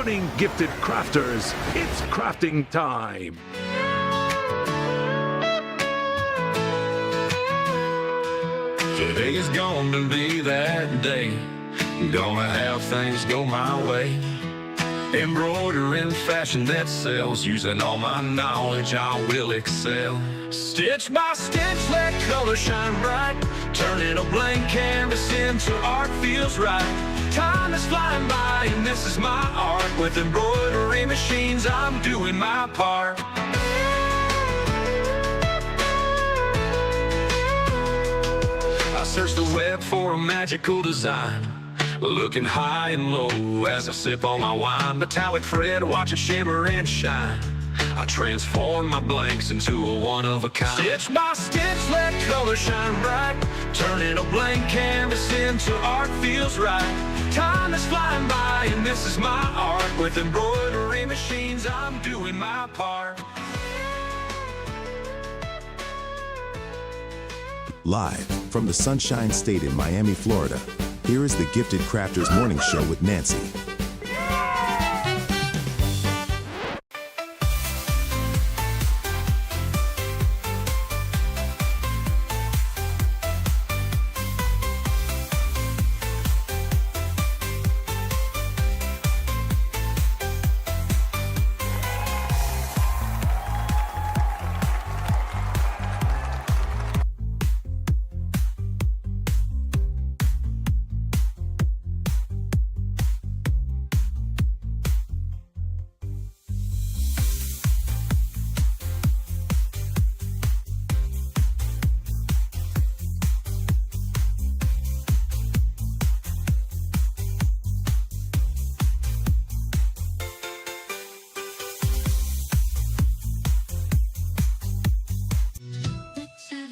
morning, gifted crafters. It's crafting time. Today is going to be that day. Gonna have things go my way. Embroidering fashion that sells. Using all my knowledge, I will excel. Stitch by stitch, let color shine bright. Turning a blank canvas into art feels right. Time is flying by and this is my art. With embroidery machines, I'm doing my part. I search the web for a magical design. Looking high and low as I sip on my wine. Metallic thread, watch it shimmer and shine. I transform my blanks into a one-of-a-kind. Stitch by stitch, let color shine bright. Turning a blank canvas into art feels right. Time is flying by and this is my art. With embroidery machines, I'm doing my part. Live from the Sunshine State in Miami, Florida, here is the Gifted Crafters Morning Show with Nancy.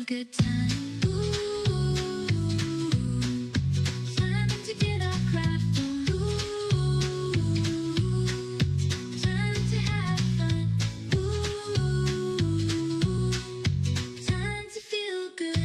Good time. Ooh, time to get our craft on. Ooh, time to have fun. Ooh, time to feel good.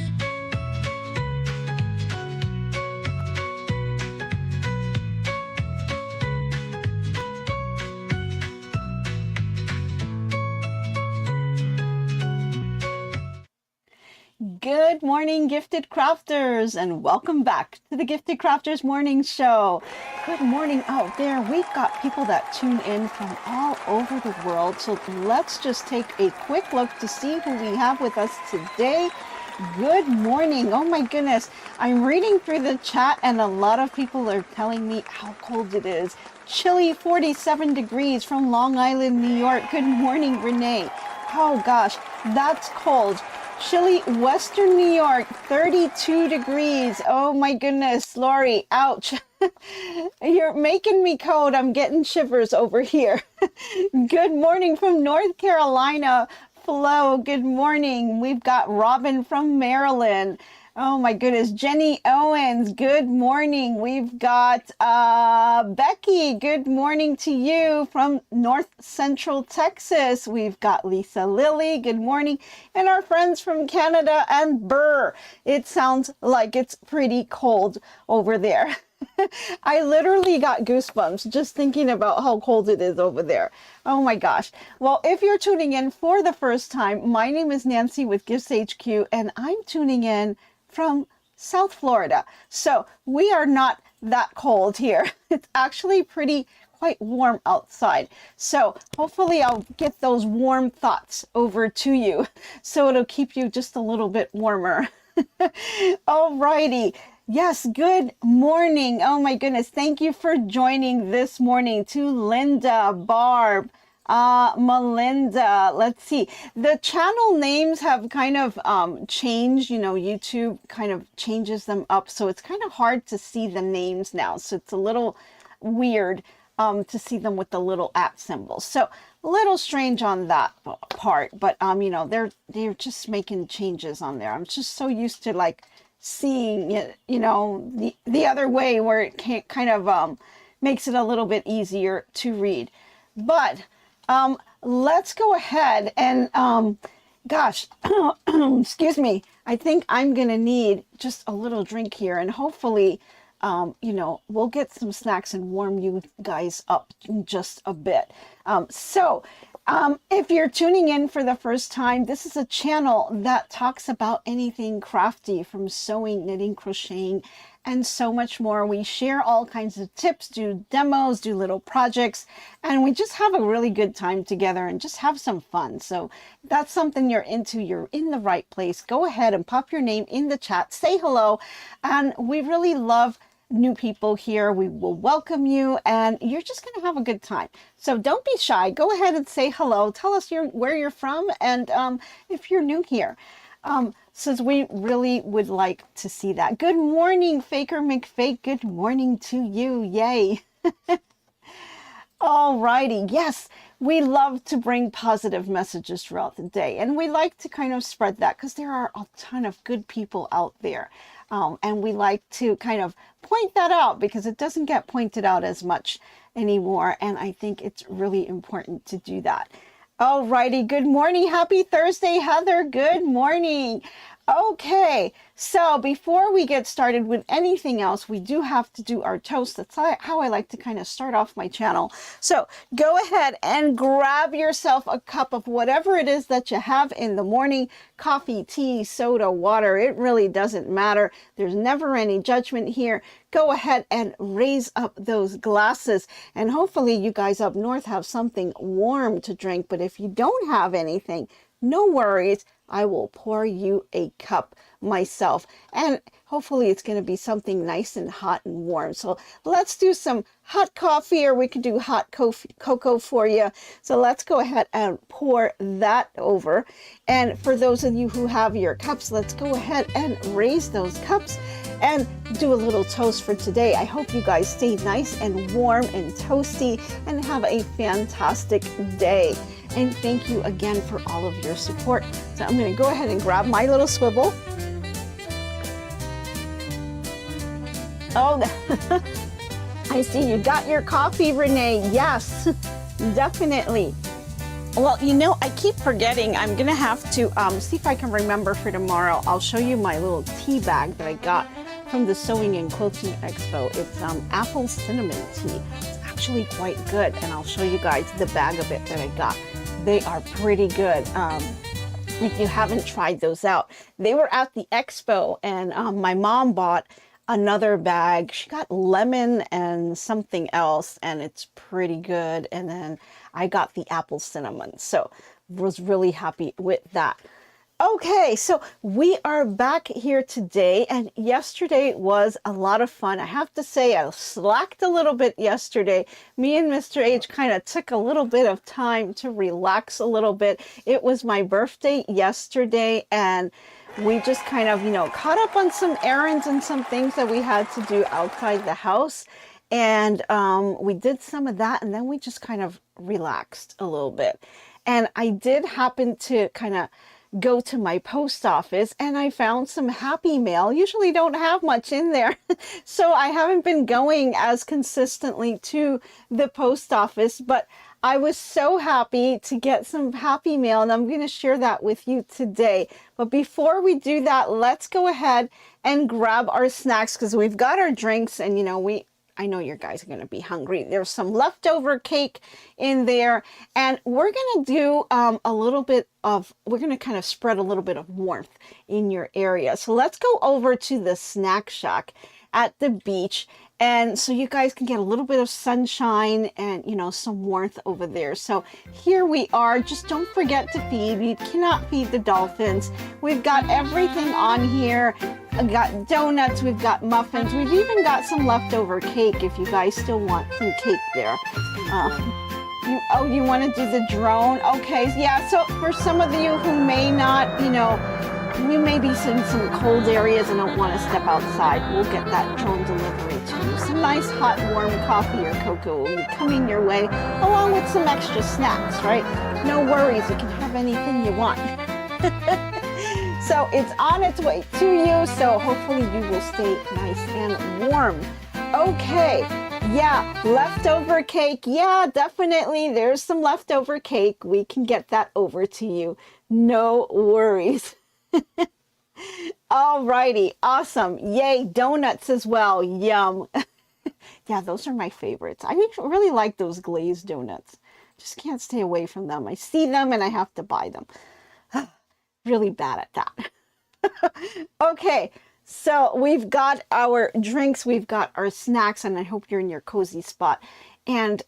Good morning, Gifted Crafters, and welcome back to the Gifted Crafters Morning Show. Good morning out there. We've got people that tune in from all over the world, so let's just take a quick look to see who we have with us today. Good morning. Oh my goodness. I'm reading through the chat and a lot of people are telling me how cold it is. Chilly 47 degrees from Long Island, New York. Good morning, Renee. Oh gosh, that's cold. Chilly Western New York, 32 degrees. Oh my goodness, Lori, ouch. You're making me cold. I'm getting shivers over here. Good morning from North Carolina. Flo, good morning. We've got Robin from Maryland. Oh my goodness. Jenny Owens, good morning. We've got Becky, good morning to you from North Central Texas. We've got Lisa Lilly, good morning. And our friends from Canada and Burr. It sounds like it's pretty cold over there. I literally got goosebumps just thinking about how cold it is over there. Oh my gosh. Well, if you're tuning in for the first time, my name is Nancy with GiftsHQ, and I'm tuning in from South Florida. So we are not that cold here. It's actually quite warm outside. So hopefully I'll get those warm thoughts over to you. So it'll keep you just a little bit warmer. Alrighty. Yes, good morning. Oh my goodness. Thank you for joining this morning. To Linda, Barb, Melinda, let's see. The channel names have kind of changed, YouTube kind of changes them up. So it's kind of hard to see the names now. So it's a little weird to see them with the little @ symbols. So a little strange on that part, but they're just making changes on there. I'm just so used to like seeing it, the other way where it kind of makes it a little bit easier to read. But let's go ahead and, gosh, excuse me. I think I'm going to need just a little drink here, and hopefully you know, we'll get some snacks and warm you guys up in just a bit. If you're tuning in for the first time, this is a channel that talks about anything crafty, from sewing, knitting, crocheting, and so much more. We share all kinds of tips, do demos, do little projects, and we just have a really good time together and just have some fun. So if that's something you're into, you're in the right place. Go ahead and pop your name in the chat, say hello, and we really love new people here. We will welcome you, and you're just going to have a good time. So don't be shy. Go ahead and say hello. Tell us where you're from, and if you're new here. Since we really would like to see that. Good morning, Faker McFake. Good morning to you. Yay. Alrighty. Yes, we love to bring positive messages throughout the day, and we like to kind of spread that because there are a ton of good people out there. And we like to kind of point that out because it doesn't get pointed out as much anymore. And I think it's really important to do that. Alrighty, good morning. Happy Thursday, Heather. Good morning. Okay, so before we get started with anything else, we do have to do our toast. That's how I like to kind of start off my channel. So go ahead and grab yourself a cup of whatever it is that you have in the morning. Coffee, tea, soda, water, it really doesn't matter. There's never any judgment here. Go ahead and raise up those glasses. And hopefully you guys up north have something warm to drink. But if you don't have anything, no worries. I will pour you a cup myself, and hopefully it's going to be something nice and hot and warm. So let's do some hot coffee, or we could do hot cocoa for you. So let's go ahead and pour that over. And for those of you who have your cups, let's go ahead and raise those cups and do a little toast for today. I hope you guys stay nice and warm and toasty and have a fantastic day. And thank you again for all of your support. So I'm going to go ahead and grab my little swivel. Oh, I see you got your coffee, Renee. Yes, definitely. Well, you know, I keep forgetting. I'm going to have to see if I can remember for tomorrow. I'll show you my little tea bag that I got from the Sewing and Quilting Expo. It's apple cinnamon tea. It's actually quite good, and I'll show you guys the bag of it that I got. They are pretty good. If you haven't tried those out, they were at the expo, and my mom bought another bag. She got lemon and something else, and it's pretty good. And then I got the apple cinnamon, so was really happy with that. Okay, so we are back here today, and yesterday was a lot of fun. I have to say I slacked a little bit yesterday. Me and Mr. H kind of took a little bit of time to relax a little bit. It was my birthday yesterday, and we just kind of, you know, caught up on some errands and some things that we had to do outside the house. And we did some of that, and then we just kind of relaxed a little bit. And I did happen to kind of go to my post office, and I found some happy mail. Usually don't have much in there. So I haven't been going as consistently to the post office, but I was so happy to get some happy mail, and I'm going to share that with you today. But before we do that, let's go ahead and grab our snacks, because we've got our drinks, and you know, I know you guys are going to be hungry. There's some leftover cake in there, and we're going to do we're going to kind of spread a little bit of warmth in your area. So let's go over to the snack shack at the beach, and so you guys can get a little bit of sunshine and, you know, some warmth over there. So here we are. Just don't forget to feed. You cannot feed the dolphins. We've got everything on here. We've got donuts, we've got muffins, we've even got some leftover cake if you guys still want some cake there. You want to do the drone? Okay, yeah, so for some of you who may not, you know, you may be in some cold areas and don't want to step outside, we'll get that drone delivery to you. Some nice hot warm coffee or cocoa will be coming your way, along with some extra snacks, right? No worries, you can have anything you want. So it's on its way to you, so hopefully you will stay nice and warm. Okay, yeah, leftover cake. Yeah, definitely, there's some leftover cake. We can get that over to you. No worries. Alrighty, awesome. Yay, donuts as well. Yum. Yeah, those are my favorites. I really like those glazed donuts. Just can't stay away from them. I see them and I have to buy them. Really bad at that. Okay, so we've got our drinks, we've got our snacks, and I hope you're in your cozy spot. And,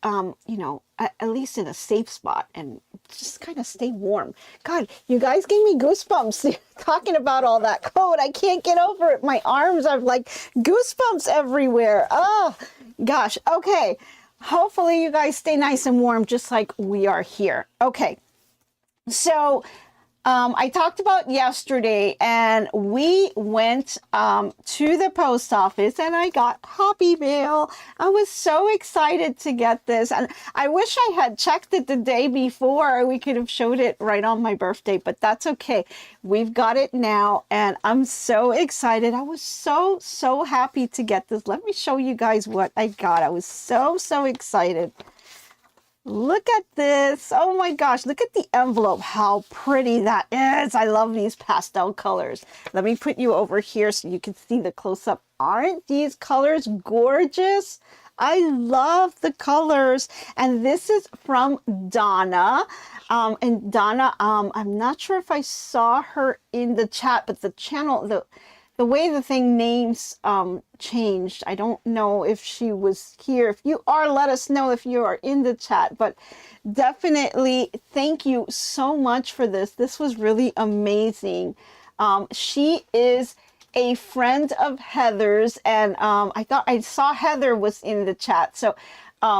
you know, at least in a safe spot, and just kind of stay warm. God, you guys gave me goosebumps talking about all that coat. I can't get over it. My arms are like goosebumps everywhere. Oh, gosh. Okay. Hopefully you guys stay nice and warm just like we are here. Okay. So I talked about yesterday, and we went to the post office and I got Happy Mail. I was so excited to get this, and I wish I had checked it the day before. We could have showed it right on my birthday, but that's okay. We've got it now and I'm so excited. I was so happy to get this. Let me show you guys what I got. I was so excited. Look at this. Oh my gosh, look at the envelope. How pretty that is. I love these pastel colors. Let me put you over here so you can see the close-up. Aren't these colors gorgeous? I love the colors. And this is from Donna. And Donna, I'm not sure if I saw her in the chat, but the channel, the way the thing names changed. I don't know if she was here. If you are, let us know if you are in the chat. But definitely thank you so much for this. This was really amazing. She is a friend of Heather's, and I thought I saw Heather was in the chat. So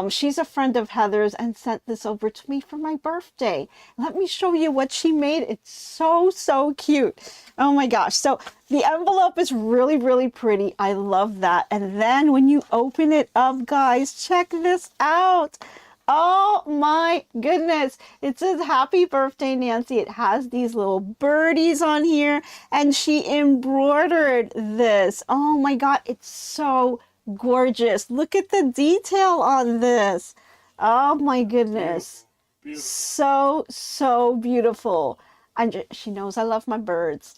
she's a friend of Heather's and sent this over to me for my birthday. Let me show you what she made. It's so cute. Oh my gosh. So the envelope is really pretty. I love that. And then when you open it up, guys, check this out. Oh my goodness. It says happy birthday, Nancy. It has these little birdies on here, and she embroidered this. Oh my God. It's so gorgeous. Look at the detail on this. Oh my goodness. Beautiful. So beautiful. And she knows I love my birds.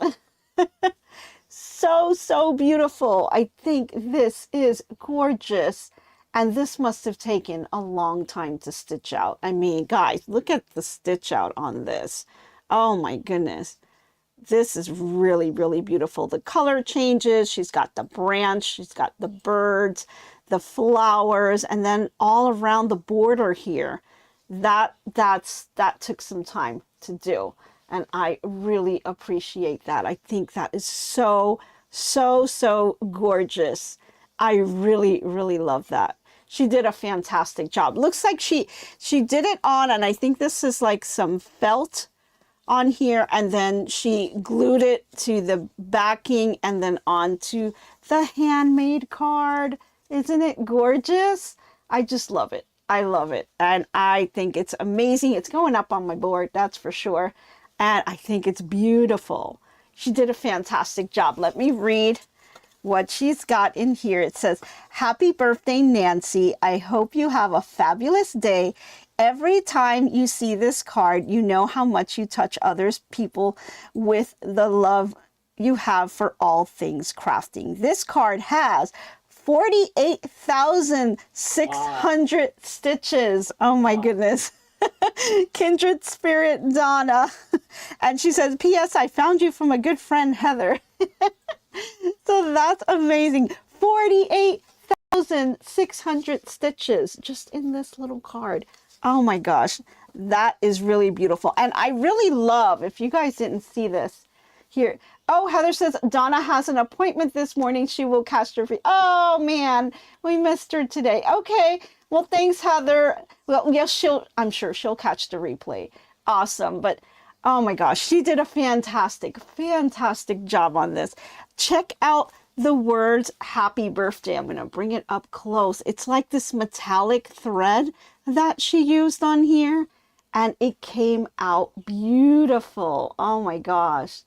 So beautiful. I think this is gorgeous. And this must have taken a long time to stitch out. I mean, guys, look at the stitch out on this. Oh my goodness. This is really beautiful. The color changes. She's got the branch. She's got the birds, the flowers, and then all around the border here. That took some time to do. And I really appreciate that. I think that is so gorgeous. I really love that. She did a fantastic job. Looks like she did it on, and I think this is like some felt on here, and then she glued it to the backing and then onto the handmade card. Isn't it gorgeous? I just love it. I love it. And I think it's amazing. It's going up on my board, that's for sure. And I think it's beautiful. She did a fantastic job. Let me read what she's got in here. It says, happy birthday, Nancy. I hope you have a fabulous day. Every time you see this card, you know how much you touch others people with the love you have for all things crafting. This card has 48,600 stitches. Oh my goodness. Kindred spirit Donna. And she says, P.S. I found you from a good friend, Heather. So that's amazing. 48,600 stitches just in this little card. Oh my gosh, that is really beautiful. And I really love, if you guys didn't see this here. Oh, Heather says, Donna has an appointment this morning. She will catch her free. Oh man, we missed her today. Okay, well, thanks, Heather. Well, yes, I'm sure she'll catch the replay. Awesome. But oh my gosh, she did a fantastic job on this. Check out the words happy birthday. I'm going to bring it up close. It's like this metallic thread that she used on here, and it came out beautiful. Oh my gosh.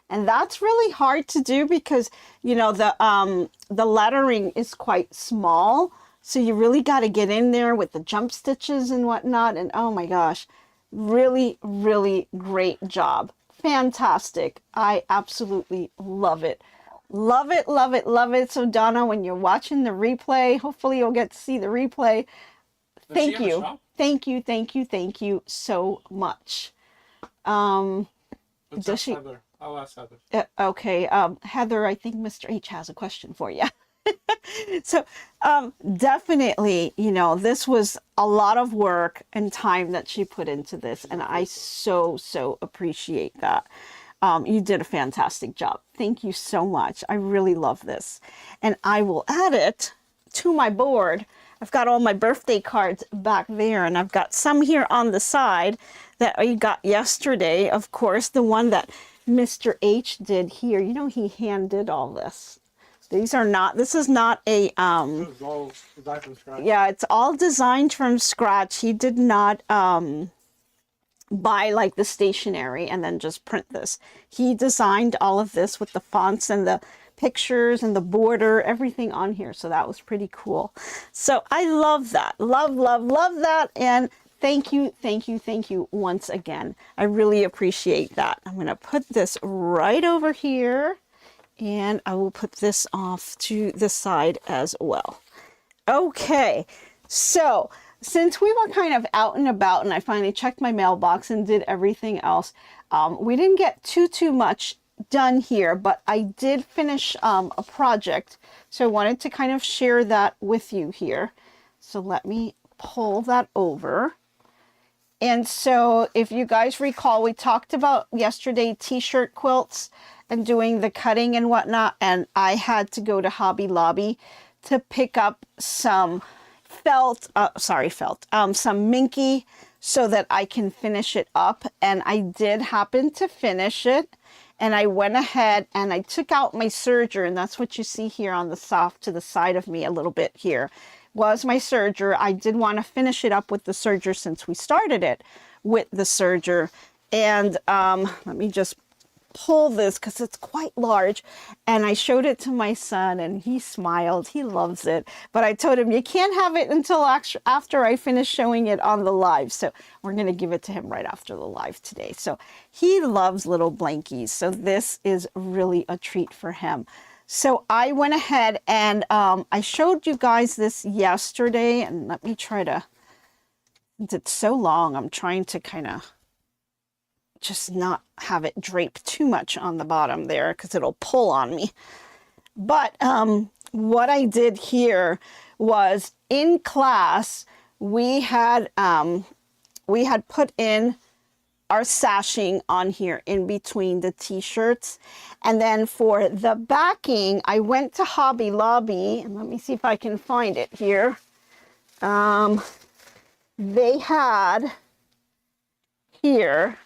And that's really hard to do because, you know, the lettering is quite small. So you really got to get in there with the jump stitches and whatnot. And oh my gosh, really great job. fantastic. I absolutely love it. Love it, love it, love it. So Donna, when you're watching the replay, hopefully you'll get to see the replay. Thank you. Thank you, thank you, thank you so much. Does she? Heather. I'll ask Heather. Okay, Heather, I think Mr. H has a question for you. So definitely, you know, this was a lot of work and time that she put into this, and I so appreciate that. You did a fantastic job. Thank you so much. I really love this, and I will add it to my board. I've got all my birthday cards back there, and I've got some here on the side that I got yesterday. Of course, the one that Mr. H did here. You know, he hand did all this. These are not, this is not a, It was all designed from scratch. yeah, it's all designed from scratch. He did not buy like the stationery and then just print this. He designed all of this with the fonts and the pictures and the border, everything on here. So that was pretty cool. So I love that. Love that. And thank you once again. I really appreciate that. I'm going to put this right over here, and I will put this off to the side as well. Okay, so since we were kind of out and about and I finally checked my mailbox and did everything else, we didn't get too much done here, but I did finish a project. So I wanted to kind of share that with you here. So let me pull that over. And so if you guys recall, we talked about yesterday t-shirt quilts and doing the cutting and whatnot, and I had to go to Hobby Lobby to pick up some some minky so that I can finish it up. And I did happen to finish it, and I went ahead and I took out my serger, and that's what you see here on the soft to the side of me a little bit here was my serger. I did want to finish it up with the serger since we started it with the serger. And let me just pull this because it's quite large, and I showed it to my son and he smiled. He loves it, but I told him you can't have it until after I finish showing it on the live, so we're going to give it to him right after the live today. So he loves little blankies, so this is really a treat for him. So I went ahead and I showed you guys this yesterday, and let me try to, it's so long, I'm trying to kind of just not have it drape too much on the bottom there because it'll pull on me. But what I did here was in class we had put in our sashing on here in between the t-shirts, and then for the backing I went to Hobby Lobby, and let me see if I can find it here. They had here,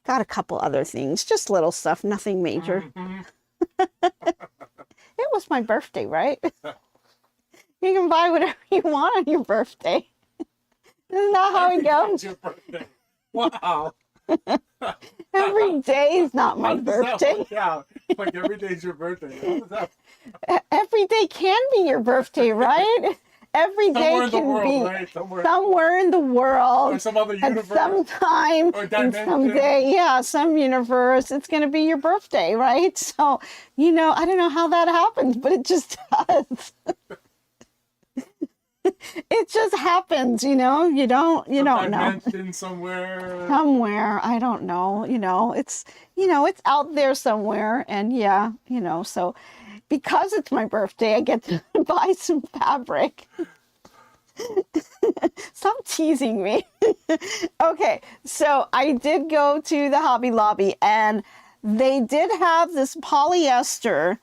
got a couple other things, just little stuff, nothing major. It was my birthday, right? You can buy whatever you want on your birthday. Isn't that how it goes? Your birthday. Wow. Every day is not my birthday. Yeah, like every day's your birthday. How does that... Every day can be your birthday, right? Every day can be right? somewhere in the world, or some other at universe, some time, or and someday, yeah, some universe, it's going to be your birthday, right? So, you know, I don't know how that happens, but it just does. It just happens, you know. You don't know. Somewhere, I don't know. You know, it's out there somewhere, and yeah, you know, so. Because it's my birthday, I get to buy some fabric. Stop teasing me. Okay, so I did go to the Hobby Lobby, and they did have this polyester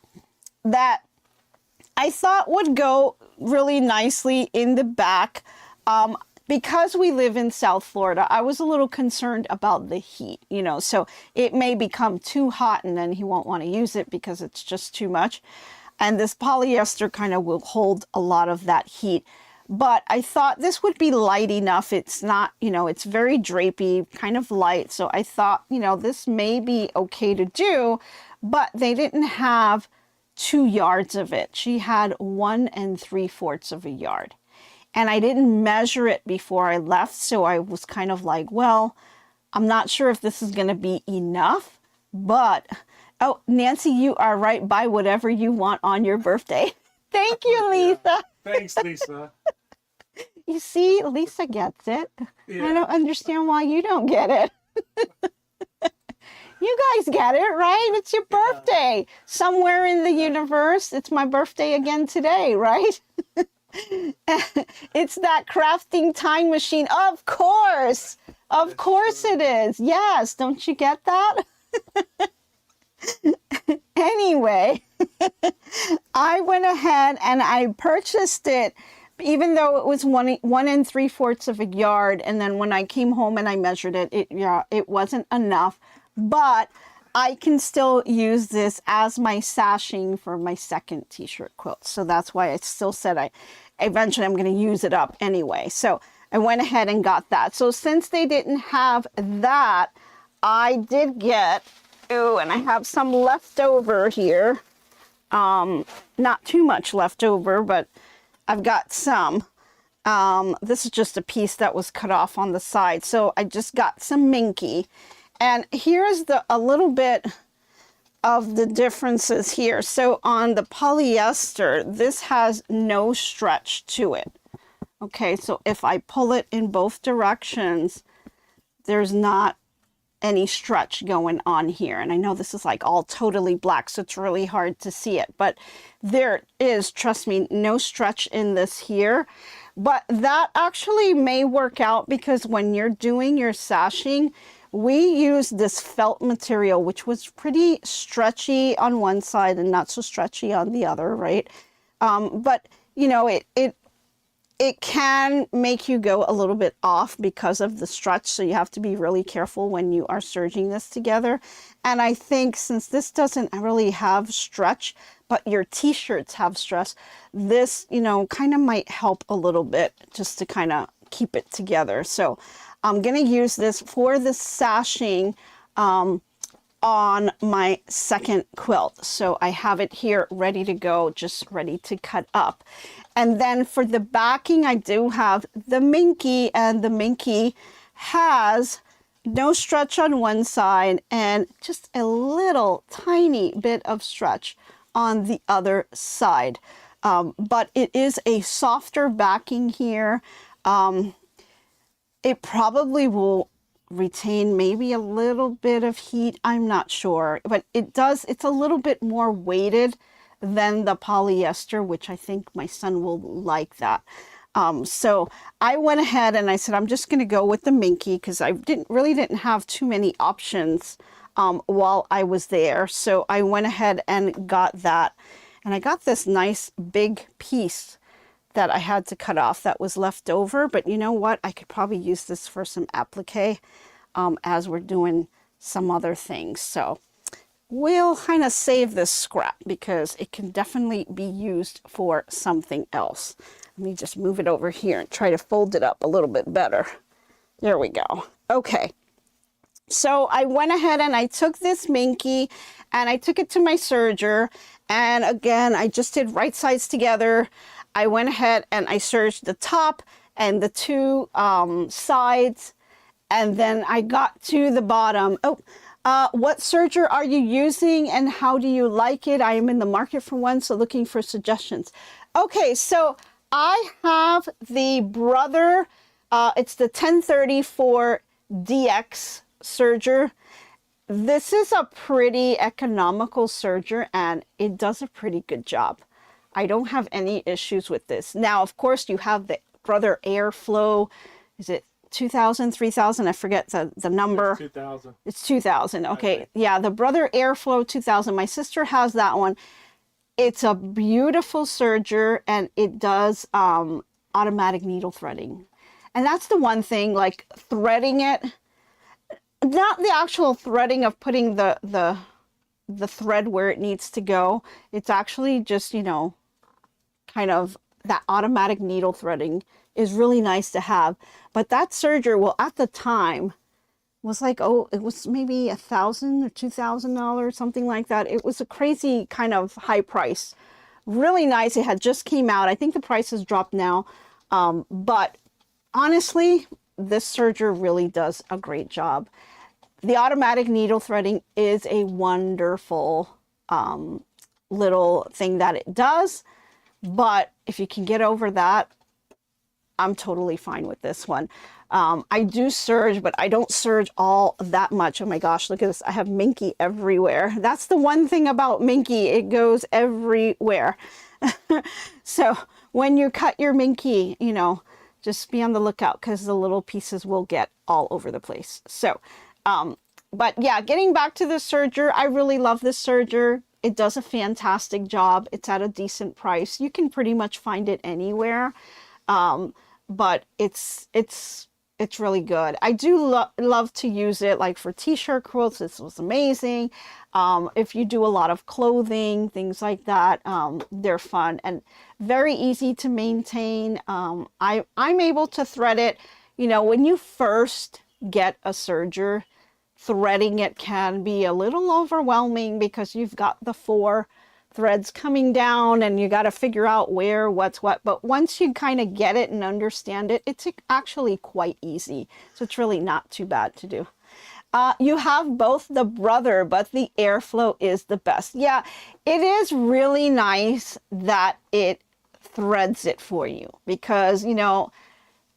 that I thought would go really nicely in the back. Because we live in South Florida, I was a little concerned about the heat, you know, so it may become too hot and then he won't want to use it because it's just too much. And this polyester kind of will hold a lot of that heat. But I thought this would be light enough. It's not, you know, it's very drapey, kind of light. So I thought, you know, this may be okay to do, but they didn't have 2 yards of it. She had 1 3/4 yard. And I didn't measure it before I left, so I was kind of like, well, I'm not sure if this is going to be enough, but oh, Nancy, you are right. Buy whatever you want on your birthday. Thank you, Lisa. Thanks, Lisa. You see, Lisa gets it. Yeah. I don't understand why you don't get it. You guys get it, right? It's your birthday. Somewhere in the universe, it's my birthday again today, right? It's that crafting time machine. Of course. Of course it is. Yes. Don't you get that? Anyway, I went ahead and I purchased it, even though it was 1 3/4 of a yard. And then when I came home and I measured it, it wasn't enough. But I can still use this as my sashing for my second t-shirt quilt. So that's why I still said eventually I'm going to use it up anyway. So I went ahead and got that. So since they didn't have that, I did get, ooh, and I have some left over here. Not too much left over, but I've got some. This is just a piece that was cut off on the side. So I just got some minky. And here's a little bit of the differences here. So on the polyester, this has no stretch to it. Okay, so if I pull it in both directions, there's not any stretch going on here. And I know this is like all totally black, so it's really hard to see it. But there is, trust me, no stretch in this here. But that actually may work out because when you're doing your sashing, we used this felt material, which was pretty stretchy on one side and not so stretchy on the other, right? But, you know, it can make you go a little bit off because of the stretch. So you have to be really careful when you are serging this together. And I think since this doesn't really have stretch, but your t-shirts have stretch, this, you know, kind of might help a little bit just to kind of keep it together. So I'm going to use this for the sashing on my second quilt. So I have it here ready to go, just ready to cut up. And then for the backing, I do have the minky, and the minky has no stretch on one side and just a little tiny bit of stretch on the other side. But it is a softer backing here. It probably will retain maybe a little bit of heat. I'm not sure, but it's a little bit more weighted than the polyester, which I think my son will like that. So I went ahead and I said, I'm just going to go with the minky because I really didn't have too many options while I was there. So I went ahead and got that. And I got this nice big piece that I had to cut off that was left over. But you know what? I could probably use this for some applique as we're doing some other things. So we'll kind of save this scrap because it can definitely be used for something else. Let me just move it over here and try to fold it up a little bit better. There we go. Okay. So I went ahead and I took this minky and I took it to my serger. And again, I just did right sides together. I went ahead and I serged the top and the two sides. And then I got to the bottom. Oh, what serger are you using and how do you like it? I am in the market for one, so looking for suggestions. Okay, so I have the Brother, it's the 1034 DX serger. This is a pretty economical serger and it does a pretty good job. I don't have any issues with this. Now, of course, you have the Brother Airflow. Is it 2000, 3000? I forget the number. 2000. It's 2000. Okay. Yeah, the Brother Airflow 2000. My sister has that one. It's a beautiful serger and it does automatic needle threading. And that's the one thing, like threading it, not the actual threading of putting the thread where it needs to go. It's actually just, you know, kind of that automatic needle threading is really nice to have. But that serger, well, at the time was like, oh, it was maybe $1,000 or $2,000, something like that. It was a crazy kind of high price. Really nice. It had just came out. I think the price has dropped now. But honestly, this serger really does a great job. The automatic needle threading is a wonderful little thing that it does, but if you can get over that, I'm totally fine with this one. I do serge, but I don't serge all that much. Oh my gosh, look at this. I have minky everywhere. That's the one thing about minky. It goes everywhere. So when you cut your minky, you know, just be on the lookout because the little pieces will get all over the place. So, but yeah, getting back to the serger, I really love this serger. It does a fantastic job. It's at a decent price. You can pretty much find it anywhere. But it's really good. I do love to use it like for t-shirt quilts. This was amazing. If you do a lot of clothing, things like that, they're fun and very easy to maintain. I'm able to thread it. You know, when you first get a serger, threading it can be a little overwhelming because you've got the 4 threads coming down and you got to figure out what's what. But once you kind of get it and understand it, it's actually quite easy. So it's really not too bad to do. You have both the brother, but the airflow is the best. Yeah, it is really nice that it threads it for you because, you know,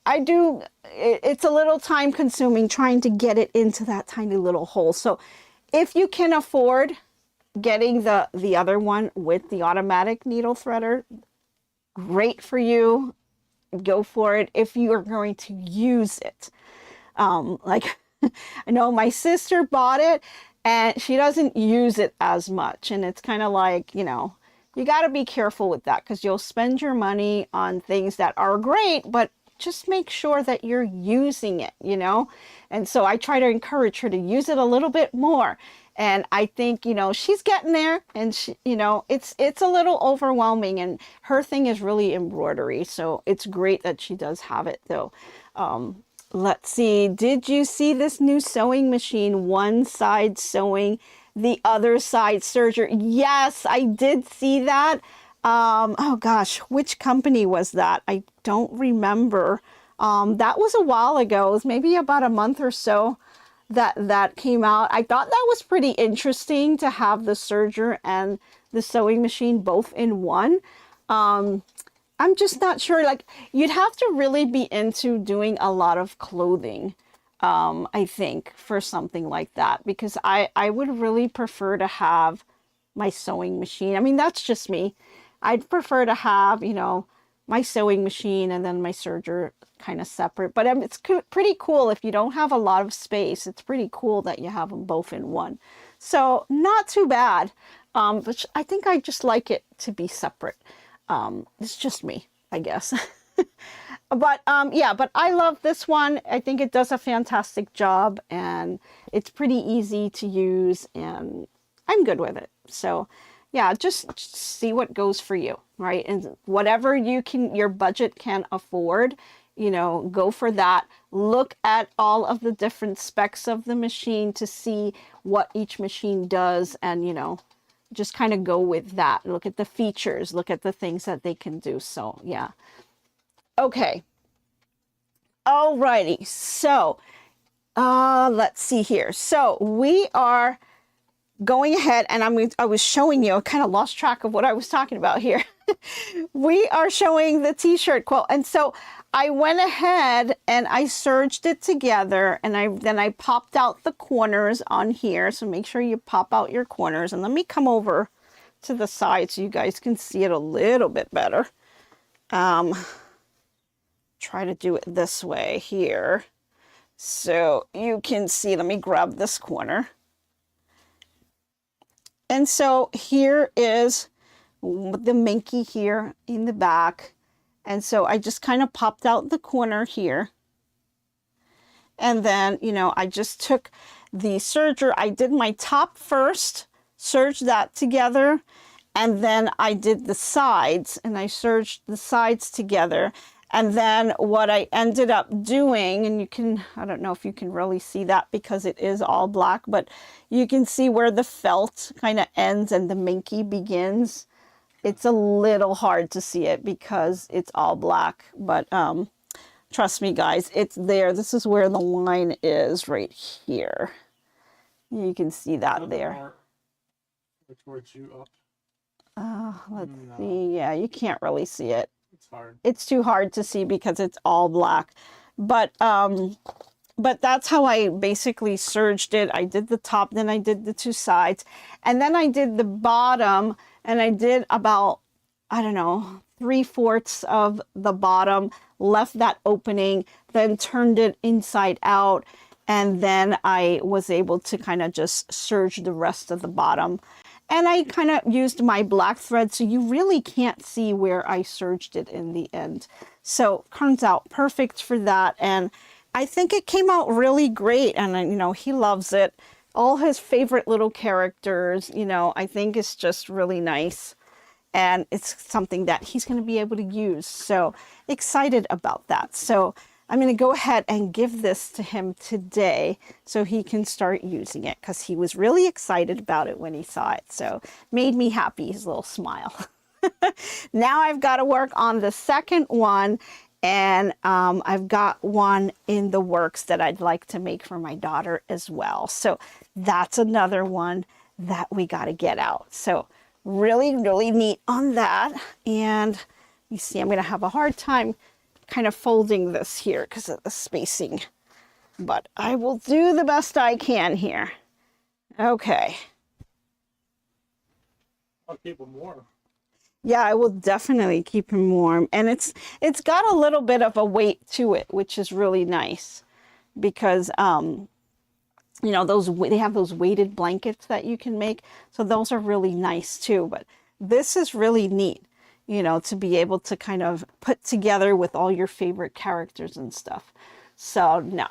it's a little time consuming trying to get it into that tiny little hole. So if you can afford getting the other one with the automatic needle threader, great for you. Go for it if you are going to use it. Like I know my sister bought it and she doesn't use it as much, and it's kind of like, you know, you got to be careful with that because you'll spend your money on things that are great, but just make sure that you're using it, you know. And so I try to encourage her to use it a little bit more. And I think, you know, she's getting there, and she, you know, it's a little overwhelming, and her thing is really embroidery. So it's great that she does have it though. Let's see. Did you see this new sewing machine? One side sewing, the other side serger. Yes, I did see that. Oh gosh, which company was that? I don't remember. That was a while ago. It was maybe about a month or so that came out. I thought that was pretty interesting to have the serger and the sewing machine both in one. I'm just not sure, like you'd have to really be into doing a lot of clothing, I think, for something like that, because I would really prefer to have my sewing machine. I mean, that's just me. I'd prefer to have, you know, my sewing machine and then my serger kind of separate. But it's pretty cool if you don't have a lot of space. It's pretty cool that you have them both in one. So not too bad. But I think I just like it to be separate. It's just me, I guess. But yeah, but I love this one. I think it does a fantastic job and it's pretty easy to use and I'm good with it. So yeah, just see what goes for you, right? And whatever your budget can afford, you know, go for that. Look at all of the different specs of the machine to see what each machine does and, you know, just kind of go with that. Look at the features, look at the things that they can do. So yeah. Okay. Alrighty. So, let's see here. So we are going ahead and I was showing you, I kind of lost track of what I was talking about here. We are showing the t-shirt quilt. And so I went ahead and I serged it together and then I popped out the corners on here. So make sure you pop out your corners and let me come over to the side so you guys can see it a little bit better. Try to do it this way here so you can see. Let me grab this corner. And so here is the minky here in the back. And so I just kind of popped out the corner here. And then, you know, I just took the serger. I did my top first, serged that together. And then I did the sides and I serged the sides together. And then what I ended up doing, and you can, I don't know if you can really see that because it is all black, but you can see where the felt kind of ends and the minky begins. It's a little hard to see it because it's all black, but Trust me, guys, it's there. This is where the line is right here. You can see that there. Towards you up. Let's see. Yeah, you can't really see it. It's hard. It's too hard to see because it's all black. But that's how I basically serged it. I did the top, then I did the two sides, and then I did the bottom, and I did about, I don't know, 3/4 of the bottom, left that opening, then turned it inside out, and then I was able to kind of just serge the rest of the bottom. And I kind of used my black thread, so you really can't see where I serged it in the end. So turns out perfect for that. And I think it came out really great. And, you know, he loves it. All his favorite little characters, you know, I think it's just really nice. And it's something that he's going to be able to use. So excited about that. So I'm going to go ahead and give this to him today so he can start using it, because he was really excited about it when he saw it. So made me happy, his little smile. Now I've got to work on the second one, and I've got one in the works that I'd like to make for my daughter as well. So that's another one that we got to get out. So really, really neat on that. And you see, I'm going to have a hard time kind of folding this here because of the spacing, but I will do the best I can here. Okay. I'll keep them warm. Yeah, I will definitely keep him warm, and it's got a little bit of a weight to it, which is really nice, because you know, they have those weighted blankets that you can make, so those are really nice too. But this is really neat, you know, to be able to kind of put together with all your favorite characters and stuff. So no.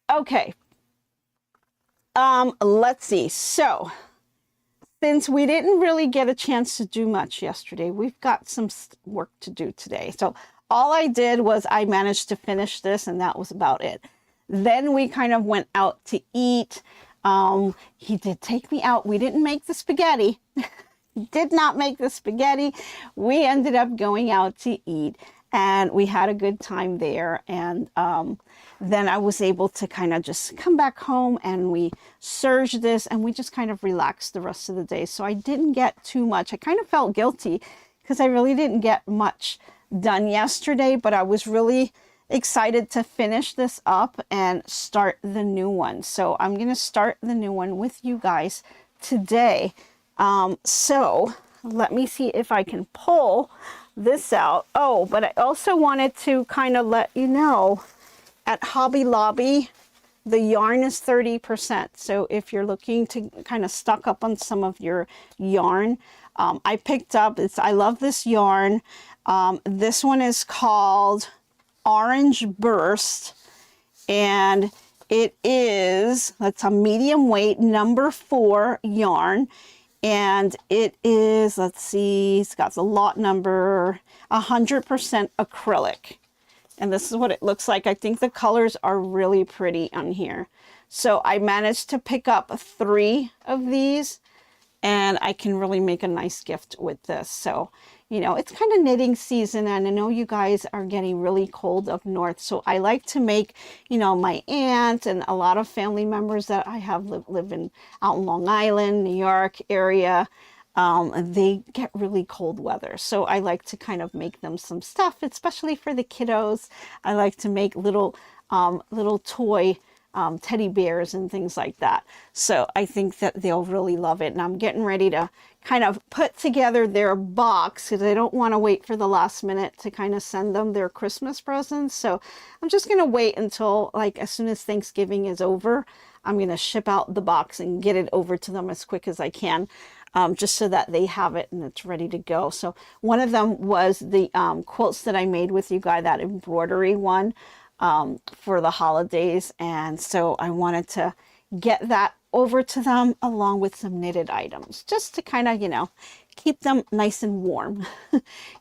Okay. Let's see. So since we didn't really get a chance to do much yesterday, we've got some work to do today. So all I did was I managed to finish this, and that was about it. Then we kind of went out to eat. He did take me out. We didn't make the spaghetti. Did not make the spaghetti. We ended up going out to eat, and we had a good time there. And then I was able to kind of just come back home, and we serged this, and we just kind of relaxed the rest of the day. So I didn't get too much. I kind of felt guilty because I really didn't get much done yesterday, but I was really excited to finish this up and start the new one. So I'm going to start the new one with you guys today. So let me see if I can pull this out. Oh, but I also wanted to kind of let you know, at Hobby Lobby, the yarn is 30%. So if you're looking to kind of stock up on some of your yarn, I picked up, I love this yarn. This one is called Orange Burst, and it is, that's a medium weight number 4 yarn. And it is, let's see, it's got the lot number, 100% acrylic. And this is what it looks like. I think the colors are really pretty on here. So I managed to pick up 3 of these, and I can really make a nice gift with this. So, you know, it's kind of knitting season, and I know you guys are getting really cold up north. So I like to make, you know, my aunt and a lot of family members that I have live in out in Long Island, New York area. They get really cold weather. So I like to kind of make them some stuff, especially for the kiddos. I like to make little toy teddy bears and things like that. So I think that they'll really love it. And I'm getting ready to kind of put together their box because I don't want to wait for the last minute to kind of send them their Christmas presents. So I'm just going to wait until, like, as soon as Thanksgiving is over, I'm going to ship out the box and get it over to them as quick as I can. Just so that they have it and it's ready to go. So one of them was the quilts that I made with you guys, that embroidery one for the holidays. And so I wanted to get that over to them along with some knitted items, just to kind of, you know, keep them nice and warm.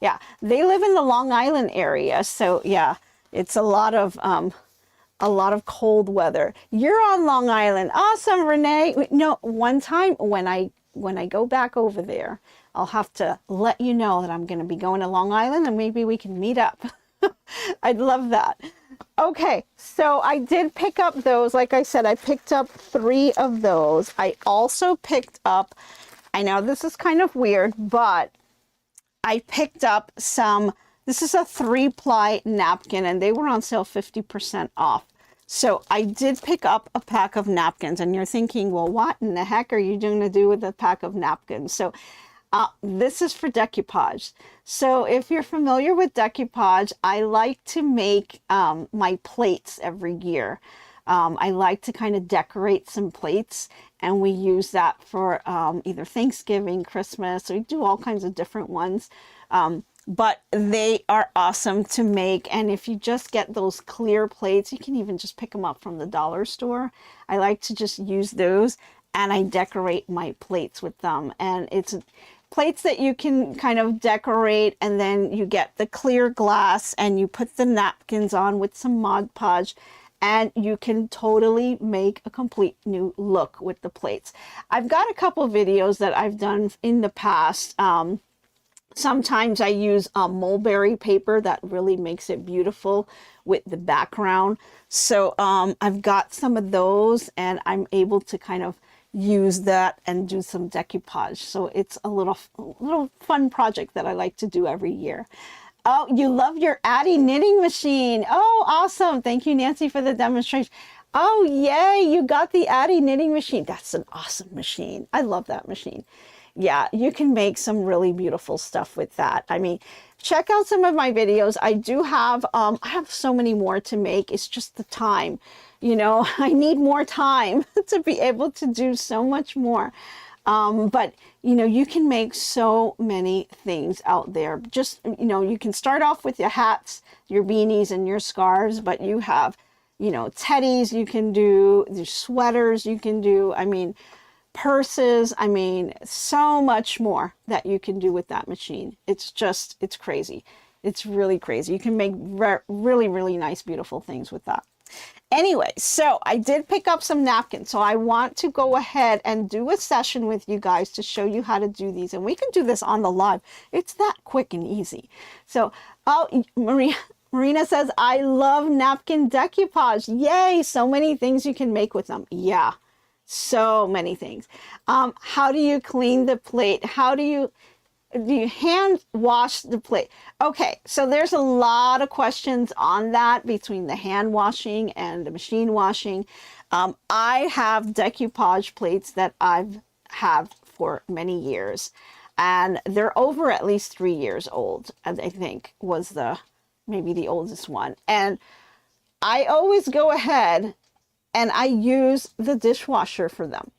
Yeah, they live in the Long Island area. So yeah, it's a lot of cold weather. You're on Long Island. Awesome, Renee. No, one time when I go back over there, I'll have to let you know that I'm going to be going to Long Island, and maybe we can meet up. I'd love that. Okay, so I did pick up those. Like I said, I picked up 3 of those. I also picked up, I know this is kind of weird, but I picked up some, this is a 3-ply napkin, and they were on sale 50% off. So I did pick up a pack of napkins, and you're thinking, well, what in the heck are you going to do with a pack of napkins? So this is for decoupage. So if you're familiar with decoupage, I like to make my plates every year. I like to kind of decorate some plates, and we use that for either Thanksgiving, Christmas, we do all kinds of different ones. But they are awesome to make. And if you just get those clear plates, you can even just pick them up from the dollar store. I like to just use those, and I decorate my plates with them. And it's plates that you can kind of decorate, and then you get the clear glass and you put the napkins on with some Mod Podge, and you can totally make a complete new look with the plates. I've got a couple videos that I've done in the past. Sometimes I use mulberry paper that really makes it beautiful with the background. So I've got some of those, and I'm able to kind of use that and do some decoupage. So it's a little fun project that I like to do every year. Oh, you love your Addy knitting machine. Oh, awesome. Thank you, Nancy, for the demonstration. Oh, yay. You got the Addy knitting machine. That's an awesome machine. I love that machine. Yeah, you can make some really beautiful stuff with that. I mean, check out some of my videos. I do have, I have so many more to make. It's just the time, you know, I need more time to be able to do so much more. But, you know, you can make so many things out there. Just, you know, you can start off with your hats, your beanies, and your scarves, but you have, you know, teddies you can do, there's sweaters you can do. I mean, purses, I mean, so much more that you can do with that machine. It's just, it's crazy. It's really crazy. You can make really, really nice, beautiful things with that. Anyway, so I did pick up some napkins. So I want to go ahead and do a session with you guys to show you how to do these. And we can do this on the live. It's that quick and easy. So, oh, Marina says, I love napkin decoupage. Yay, so many things you can make with them. Yeah. So many things. How do you clean the plate? How do you hand wash the plate? Okay, so there's a lot of questions on that between the hand washing and the machine washing. I have decoupage plates that I've had for many years, and they're over at least 3 years old, I think was maybe the oldest one. And I always go ahead and I use the dishwasher for them,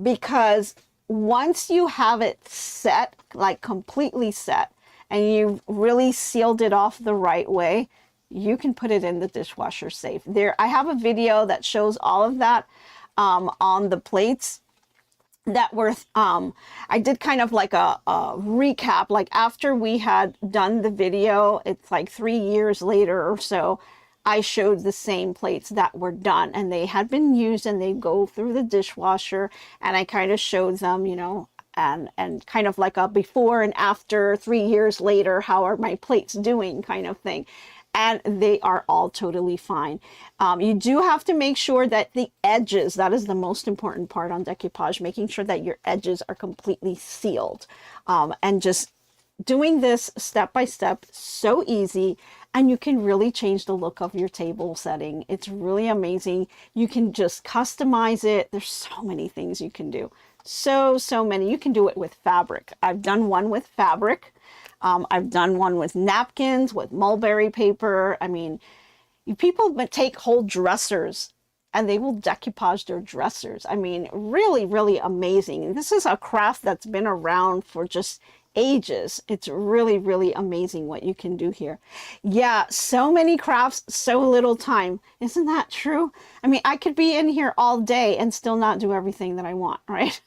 because once you have it set, like completely set, and you've really sealed it off the right way, you can put it in the dishwasher safe. I have a video that shows all of that on the plates that were, I did kind of like a recap, like after we had done the video, it's like 3 years later or so, I showed the same plates that were done, and they had been used, and they go through the dishwasher, and I kind of showed them, you know, and kind of like a before and after 3 years later, how are my plates doing kind of thing. And they are all totally fine. You do have to make sure that the edges, that is the most important part on decoupage, making sure that your edges are completely sealed. And just doing this step by step, so easy. And you can really change the look of your table setting. It's really amazing. You can just customize it. There's so many things you can do. So many. You can do it with fabric. I've done one with fabric. I've done one with napkins, with mulberry paper. I mean, people take whole dressers and they will decoupage their dressers. I mean, really, really amazing. This is a craft that's been around for just ages. It's really, really amazing what you can do here. Yeah, so many crafts, so little time. Isn't that true? I mean, I could be in here all day and still not do everything that I want, right?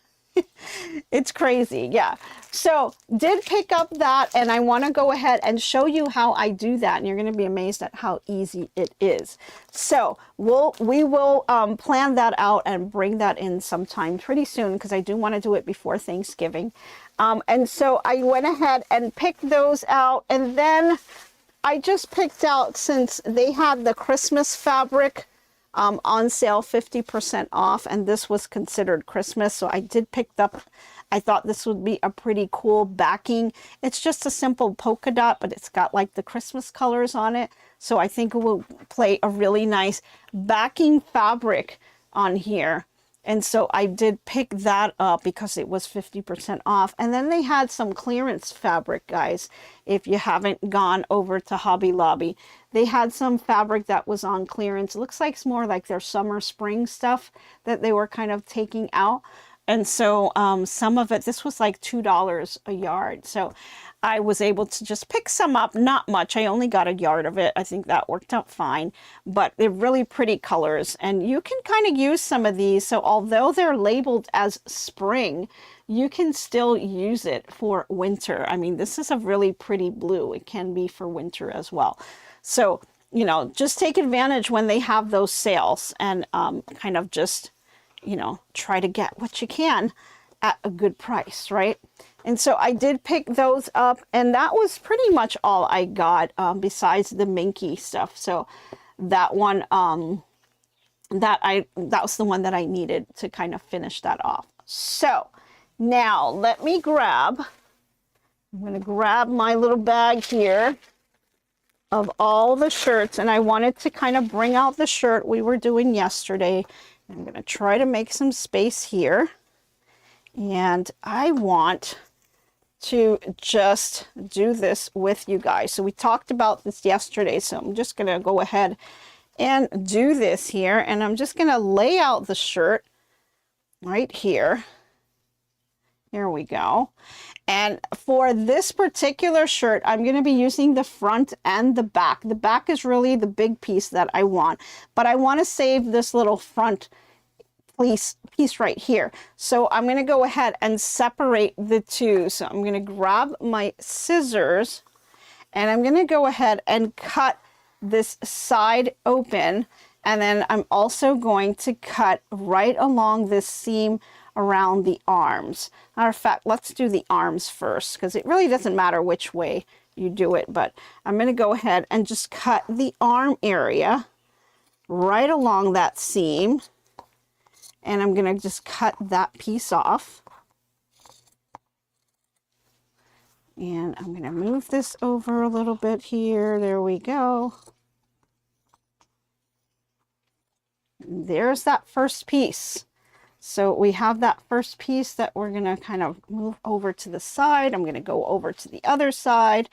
It's crazy. Yeah. So did pick up that, and I want to go ahead and show you how I do that, and you're going to be amazed at how easy it is. So we will plan that out and bring that in sometime pretty soon, because I do want to do it before Thanksgiving. And so I went ahead and picked those out, and then I just picked out, since they had the Christmas fabric on sale, 50% off, and this was considered Christmas, so I did pick up. I thought this would be a pretty cool backing. It's just a simple polka dot, but it's got like the Christmas colors on it, so I think it will play a really nice backing fabric on here. And so I did pick that up because it was 50% off. And then they had some clearance fabric, guys. If you haven't gone over to Hobby Lobby, they had some fabric that was on clearance. It looks like it's more like their summer spring stuff that they were kind of taking out. And so some of it, this was like $2 a yard. So I was able to just pick some up, not much. I only got a yard of it. I think that worked out fine, but they're really pretty colors, and you can kind of use some of these. So although they're labeled as spring, you can still use it for winter. I mean, this is a really pretty blue. It can be for winter as well. So, you know, just take advantage when they have those sales, and kind of just, you know, try to get what you can at a good price, right? And so I did pick those up, and that was pretty much all I got besides the minky stuff. So that one, that was the one that I needed to kind of finish that off. So now let me I'm going to grab my little bag here of all the shirts, and I wanted to kind of bring out the shirt we were doing yesterday. I'm going to try to make some space here, and I want to just do this with you guys. So we talked about this yesterday, so I'm just going to go ahead and do this here, and I'm just going to lay out the shirt right here. Here we go. And for this particular shirt, I'm going to be using the front and the back. The back is really the big piece that I want, but I want to save this little front piece right here. So I'm going to go ahead and separate the two. So I'm going to grab my scissors, and I'm going to go ahead and cut this side open, and then I'm also going to cut right along this seam around the arms. Matter of fact, let's do the arms first, because it really doesn't matter which way you do it, but I'm going to go ahead and just cut the arm area right along that seam. And I'm going to just cut that piece off. And I'm going to move this over a little bit here. There we go. And there's that first piece. So we have that first piece that we're going to kind of move over to the side. I'm going to go over to the other side.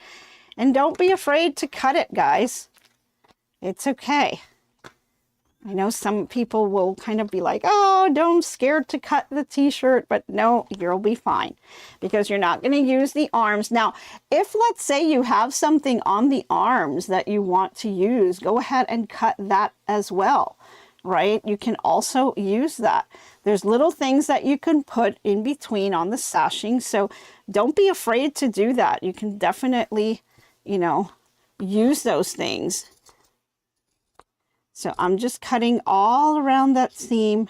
And don't be afraid to cut it, guys. It's okay. I know some people will kind of be like, oh, don't scared to cut the t-shirt, but no, you'll be fine because you're not going to use the arms. Now, if let's say you have something on the arms that you want to use, go ahead and cut that as well, right? You can also use that. There's little things that you can put in between on the sashing, so don't be afraid to do that. You can definitely, you know, use those things. So I'm just cutting all around that seam.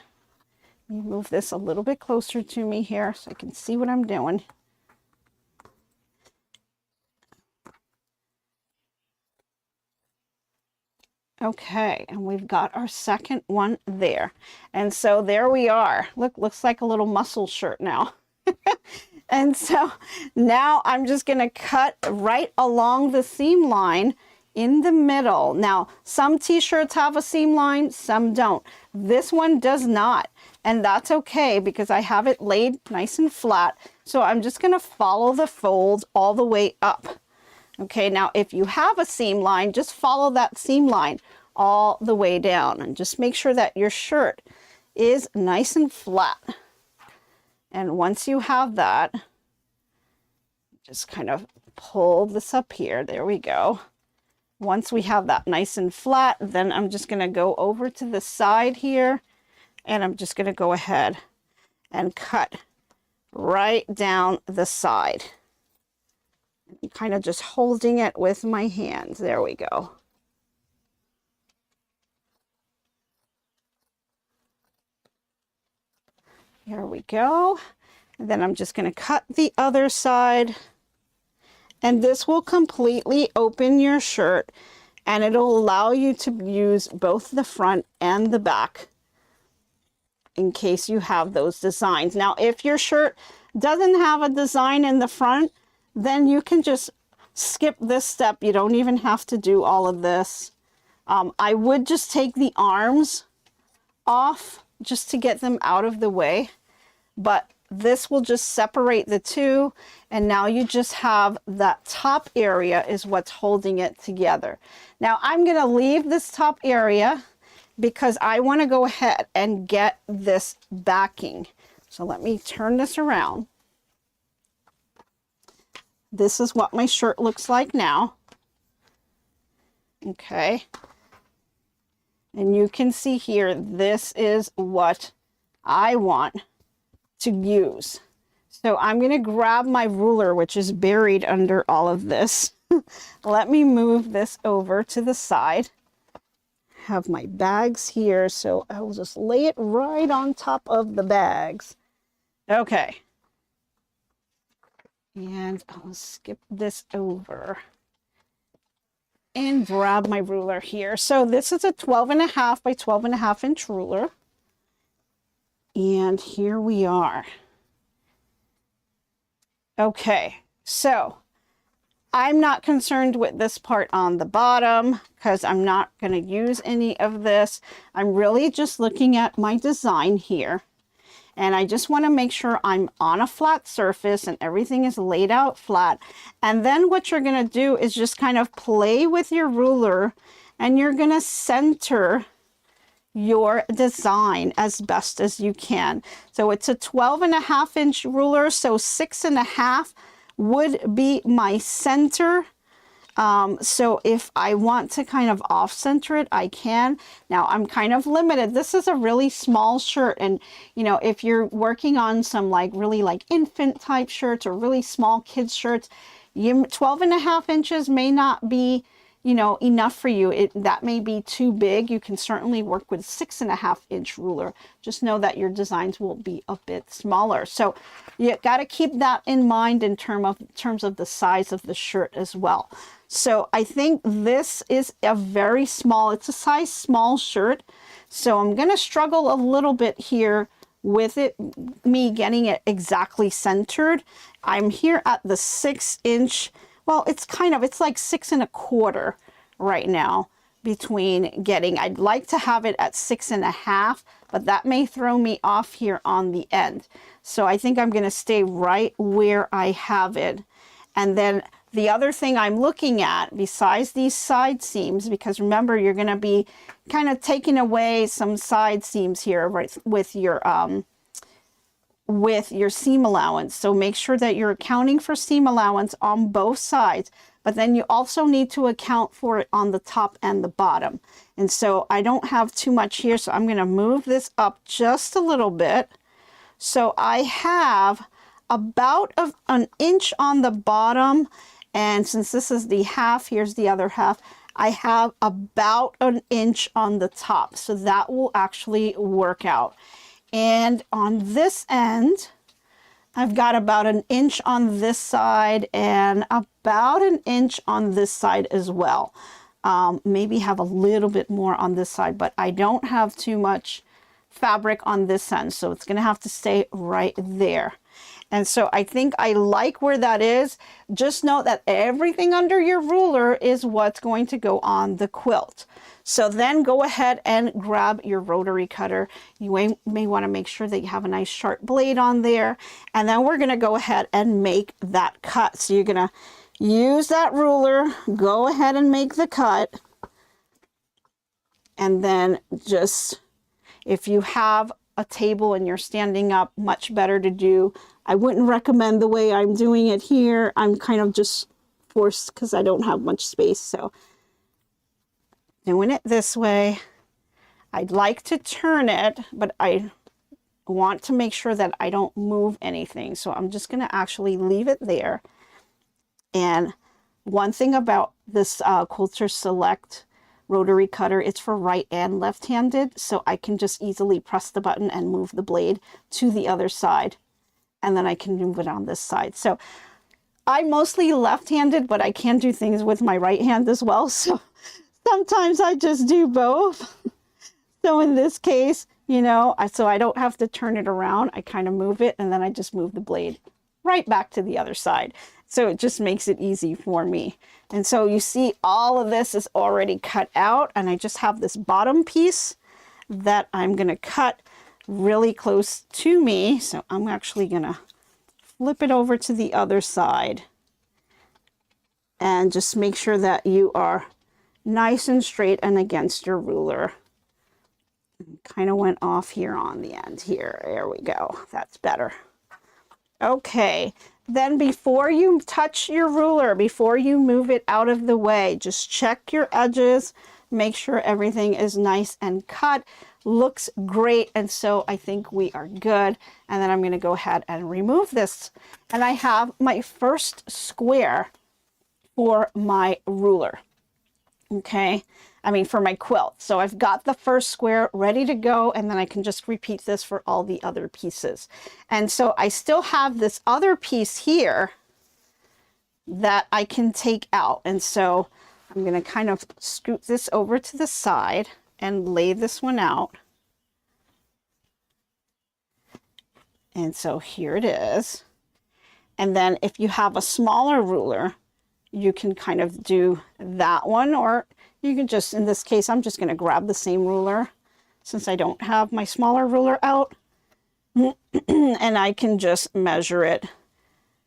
Let me move this a little bit closer to me here so I can see what I'm doing. Okay, and we've got our second one there. And so there we are. Look, looks like a little muscle shirt now. And so now I'm just going to cut right along the seam line in the middle. Now, some t-shirts have a seam line, some don't. This one does not, and that's okay because I have it laid nice and flat. So I'm just going to follow the fold all the way up. Okay, now if you have a seam line, just follow that seam line all the way down and just make sure that your shirt is nice and flat. And once you have that, just kind of pull this up here. There we go. Once we have that nice and flat, then I'm just going to go over to the side here, and I'm just going to go ahead and cut right down the side. I'm kind of just holding it with my hands. There we go. Here we go. And then I'm just going to cut the other side. And this will completely open your shirt, and it'll allow you to use both the front and the back in case you have those designs. Now, if your shirt doesn't have a design in the front, then you can just skip this step. You don't even have to do all of this. I would just take the arms off just to get them out of the way, but this will just separate the two, and now you just have that top area is what's holding it together. Now I'm going to leave this top area because I want to go ahead and get this backing. So let me turn this around. This is what my shirt looks like now. Okay. And you can see here, this is what I want to use. So I'm going to grab my ruler, which is buried under all of this. Let me move this over to the side. Have my bags here, so I will just lay it right on top of the bags. Okay. And I'll skip this over and grab my ruler here. So this is a 12.5 by 12.5 inch ruler. And here we are. Okay, so I'm not concerned with this part on the bottom because I'm not going to use any of this. I'm really just looking at my design here. And I just want to make sure I'm on a flat surface and everything is laid out flat. And then what you're going to do is just kind of play with your ruler, and you're going to center your design as best as you can. So it's a 12.5 inch ruler, so 6.5 would be my center. So if I want to kind of off center it, I can. Now I'm kind of limited. This is a really small shirt, and you know, if you're working on some like really like infant type shirts or really small kids shirts, 12.5 inches may not be, you know, enough for you. That may be too big. You can certainly work with 6.5 inch ruler. Just know that your designs will be a bit smaller. So you got to keep that in mind in terms of the size of the shirt as well. So I think this is a very small, it's a size small shirt. So I'm going to struggle a little bit here with me getting it exactly centered. I'm here at the 6 inch. Well, it's like 6 1/4 right now between getting, I'd like to have it at 6.5, but that may throw me off here on the end. So I think I'm going to stay right where I have it. And then the other thing I'm looking at besides these side seams, because remember, you're going to be kind of taking away some side seams here, right, with your seam allowance. So make sure that you're accounting for seam allowance on both sides, but then you also need to account for it on the top and the bottom. And so I don't have too much here, so I'm going to move this up just a little bit. So I have about an inch on the bottom, and since this is the half, here's the other half, I have about an inch on the top. So that will actually work out. And on this end, I've got about an inch on this side and about an inch on this side as well. Maybe have a little bit more on this side, but I don't have too much fabric on this end, so it's going to have to stay right there. And so I think I like where that is. Just note that everything under your ruler is what's going to go on the quilt. So then go ahead and grab your rotary cutter. You may want to make sure that you have a nice sharp blade on there. And then we're going to go ahead and make that cut. So you're going to use that ruler, go ahead and make the cut. And then just, if you have a table and you're standing up, much better to do. I wouldn't recommend the way I'm doing it here. I'm kind of just forced because I don't have much space. So doing it this way. I'd like to turn it, but I want to make sure that I don't move anything. So I'm just going to actually leave it there. And one thing about this Quilter Select rotary cutter, it's for right and left-handed, so I can just easily press the button and move the blade to the other side, and then I can move it on this side. So I'm mostly left-handed, but I can do things with my right hand as well. So sometimes I just do both. So in this case, you know, so I don't have to turn it around. I kind of move it and then I just move the blade right back to the other side. So it just makes it easy for me. And so you see all of this is already cut out, and I just have this bottom piece that I'm going to cut really close to me. So I'm actually going to flip it over to the other side and just make sure that you are nice and straight and against your ruler. Kind of went off here on the end here. There we go. That's better. Okay. Then before you touch your ruler, before you move it out of the way, just check your edges, make sure everything is nice and cut. Looks great, and so I think we are good. And then I'm going to go ahead and remove this. And I have my first square for my ruler. Okay, I mean for my quilt. So I've got the first square ready to go, and then I can just repeat this for all the other pieces. And so I still have this other piece here that I can take out. And so I'm going to kind of scoot this over to the side and lay this one out. And so here it is. And then if you have a smaller ruler, you can kind of do that one, or you can just, in this case, I'm just going to grab the same ruler since I don't have my smaller ruler out, and I can just measure it.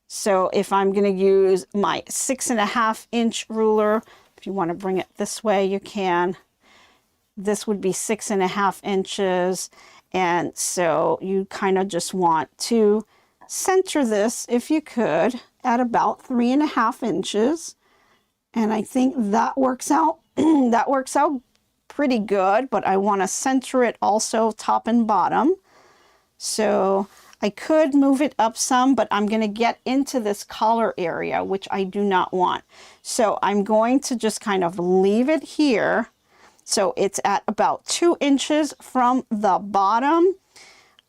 So if I'm going to use my 6.5 inch ruler, if you want to bring it this way, you can. This would be 6.5 inches. And so you kind of just want to center this, if you could, at about 3.5 inches. And I think that works out. That works out pretty good, but I want to center it also top and bottom. So I could move it up some, but I'm going to get into this collar area, which I do not want. So I'm going to just kind of leave it here. So it's at about 2 inches from the bottom.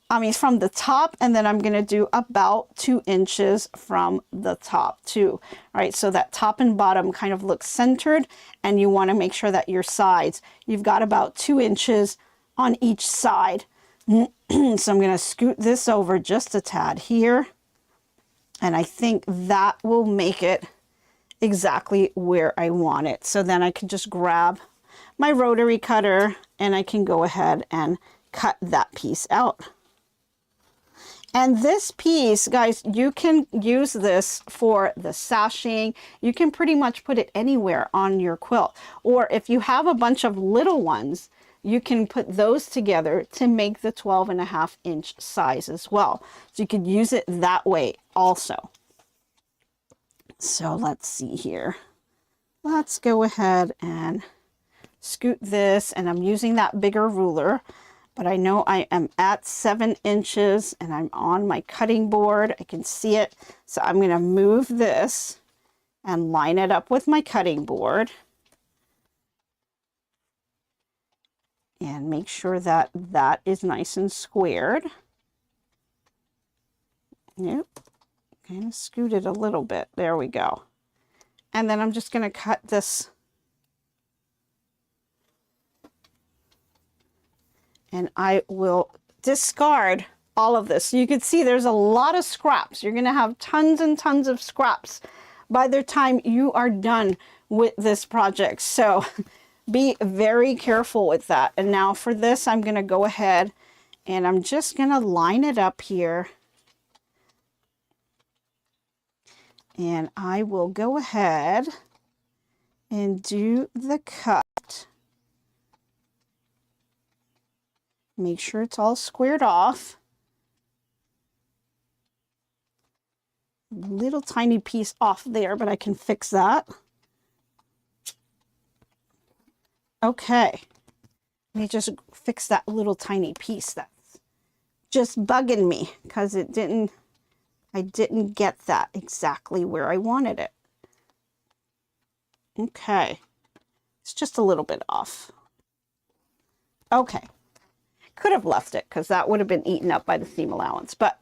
I mean, from the top, and then I'm going to do about 2 inches from the top too. All right, so that top and bottom kind of looks centered, and you want to make sure that your sides, you've got about 2 inches on each side. So I'm going to scoot this over just a tad here, and I think that will make it exactly where I want it. So then I can just grab my rotary cutter and I can go ahead and cut that piece out. And this piece, guys, you can use this for the sashing. You can pretty much put it anywhere on your quilt. Or if you have a bunch of little ones, you can put those together to make the 12.5 inch size as well. So you could use it that way also. So let's see here. Let's go ahead and scoot this, and I'm using that bigger ruler. But I know I am at 7 inches and I'm on my cutting board. I can see it. So I'm going to move this and line it up with my cutting board. And make sure that that is nice and squared. Yep. Kind of scoot it a little bit. There we go. And then I'm just going to cut this. And I will discard all of this. You can see there's a lot of scraps. You're going to have tons and tons of scraps by the time you are done with this project. So be very careful with that. And now for this, I'm going to go ahead and I'm just going to line it up here. And I will go ahead and do the cut. Make sure it's all squared off. Little tiny piece off there, but I can fix that. Okay. Let me just fix that little tiny piece that's just bugging me because I didn't get that exactly where I wanted it. Okay. It's just a little bit off. Okay. Could have left it because that would have been eaten up by the seam allowance, but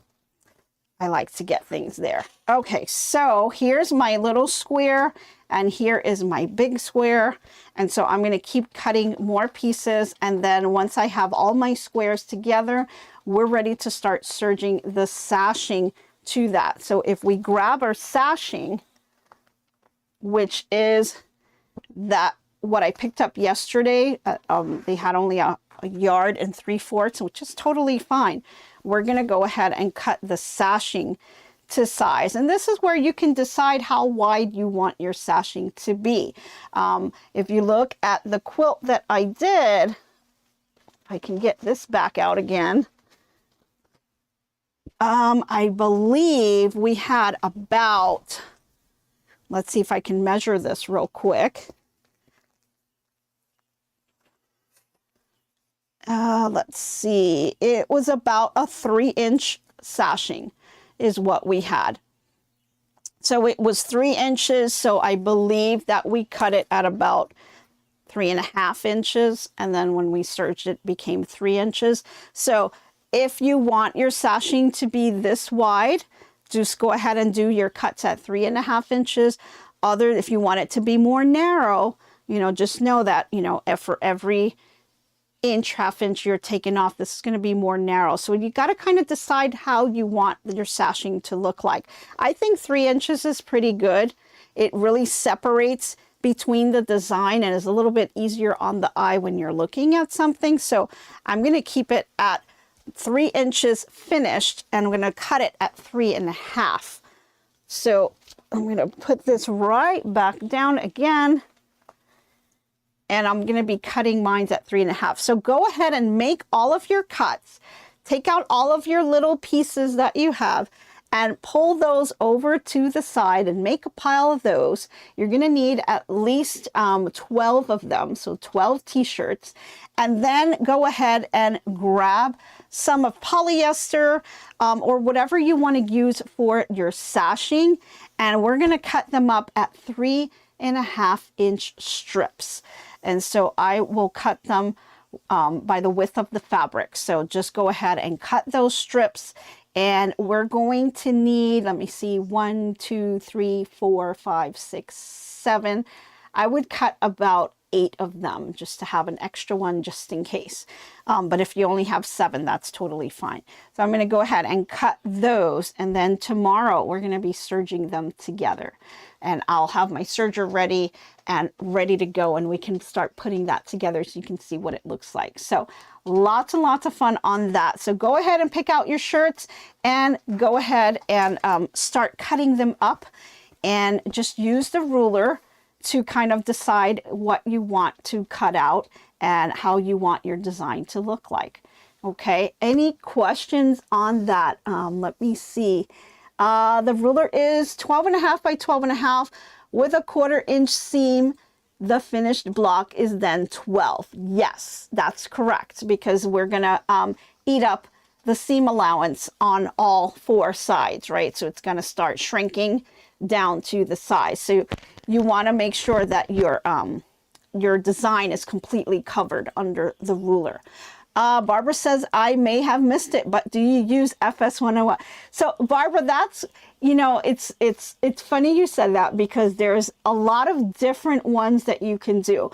I like to get things there. Okay, so here's my little square and here is my big square. And so I'm going to keep cutting more pieces. And then once I have all my squares together, we're ready to start serging the sashing to that. So if we grab our sashing, which is that what I picked up yesterday, they had only a 1 3/4 yards, which is totally fine. We're going to go ahead and cut the sashing to size. And this is where you can decide how wide you want your sashing to be. If you look at the quilt that I did, I can get this back out again. I believe we had about, let's see if I can measure this real quick. Let's see, it was about a 3-inch sashing is what we had. So it was 3 inches. So I believe that we cut it at about 3.5 inches. And then when we serged it became 3 inches. So if you want your sashing to be this wide, just go ahead and do your cuts at 3.5 inches. If you want it to be more narrow, just know that, for every inch, half inch you're taking off, this is going to be more narrow. So you got to kind of decide how you want your sashing to look like. I think 3 inches is pretty good. It really separates between the design and is a little bit easier on the eye when you're looking at something. So I'm going to keep it at 3 inches finished, and I'm going to cut it at 3.5. So I'm going to put this right back down again. And I'm going to be cutting mine at 3.5. So go ahead and make all of your cuts. Take out all of your little pieces that you have and pull those over to the side and make a pile of those. You're going to need at least 12 of them, so 12 t-shirts. And then go ahead and grab some of polyester or whatever you want to use for your sashing. And we're going to cut them up at 3.5-inch strips. And so I will cut them by the width of the fabric. So just go ahead and cut those strips. And we're going to need, let me see, 1, 2, 3, 4, 5, 6, 7. I would cut about 8 of them just to have an extra one just in case. But if you only have 7, that's totally fine. So I'm going to go ahead and cut those. And then tomorrow we're going to be serging them together. And I'll have my serger ready and ready to go. And we can start putting that together so you can see what it looks like. So lots and lots of fun on that. So go ahead and pick out your shirts and go ahead and start cutting them up. And just use the ruler to kind of decide what you want to cut out and how you want your design to look like. Okay, any questions on that? Let me see. The ruler is 12.5 by 12.5 with a 1/4 inch seam. The finished block is then 12. Yes, that's correct, because we're gonna eat up the seam allowance on all 4 sides, right? So it's gonna start shrinking down to the size. So you want to make sure that your design is completely covered under the ruler. Barbara says, I may have missed it, but do you use FS 101? So Barbara, that's, it's funny you said that, because there's a lot of different ones that you can do.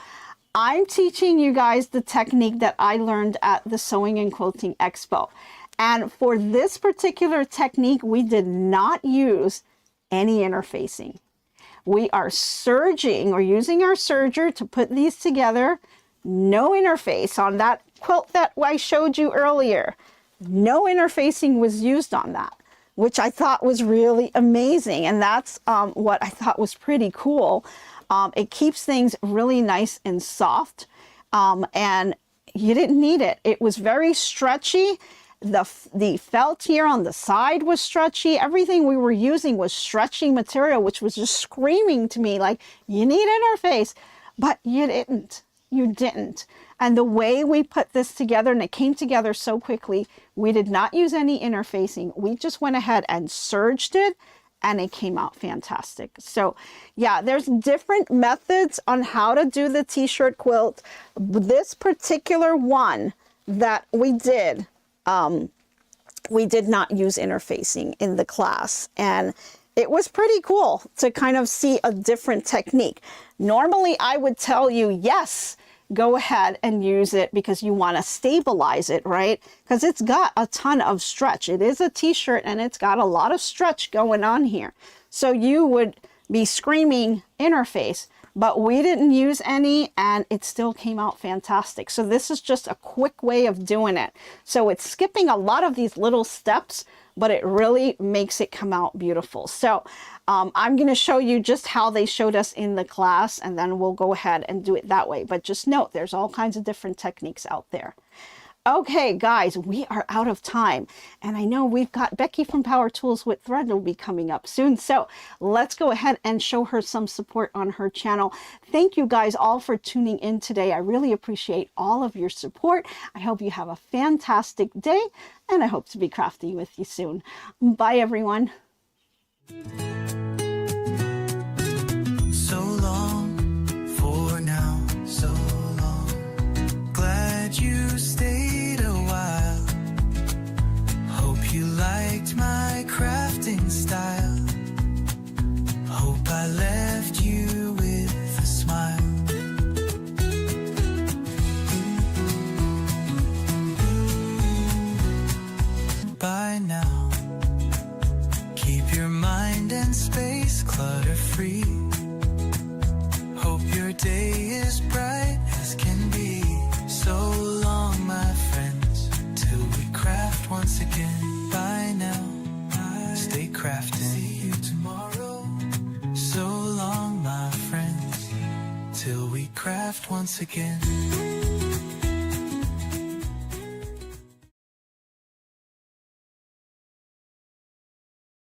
I'm teaching you guys the technique that I learned at the Sewing and Quilting Expo. And for this particular technique, we did not use any interfacing. We are serging or using our serger to put these together. No interface on that quilt that I showed you earlier. No interfacing was used on that, which I thought was really amazing. And that's what I thought was pretty cool. It keeps things really nice and soft. And you didn't need it. It was very stretchy. The felt here on the side was stretchy. Everything we were using was stretchy material, which was just screaming to me like, you need interface, but you didn't. You didn't. And the way we put this together, and it came together so quickly, we did not use any interfacing. We just went ahead and serged it, and it came out fantastic. So yeah, there's different methods on how to do the t-shirt quilt. This particular one that we did, we did not use interfacing in the class, and it was pretty cool to kind of see a different technique. Normally I would tell you, yes, go ahead and use it because you want to stabilize it, right? Because it's got a ton of stretch. It is a t-shirt and it's got a lot of stretch going on here. So you would be screaming interface, but we didn't use any and it still came out fantastic. So this is just a quick way of doing it. So it's skipping a lot of these little steps, but it really makes it come out beautiful. So I'm going to show you just how they showed us in the class, and then we'll go ahead and do it that way. But just note, there's all kinds of different techniques out there. Okay, guys, we are out of time. And I know we've got Becky from Power Tools with Thread will be coming up soon. So let's go ahead and show her some support on her channel. Thank you guys all for tuning in today. I really appreciate all of your support. I hope you have a fantastic day, and I hope to be crafting with you soon. Bye, everyone. So long for now, so long. Glad you stayed a while. Hope you liked my crafting style. Hope I left you with a smile. By now, keep your mind and space clutter-free. Hope your day is bright as can be. So long, my friends, till we craft once again. Bye now, stay crafting. See you tomorrow. So long, my friends, till we craft once again.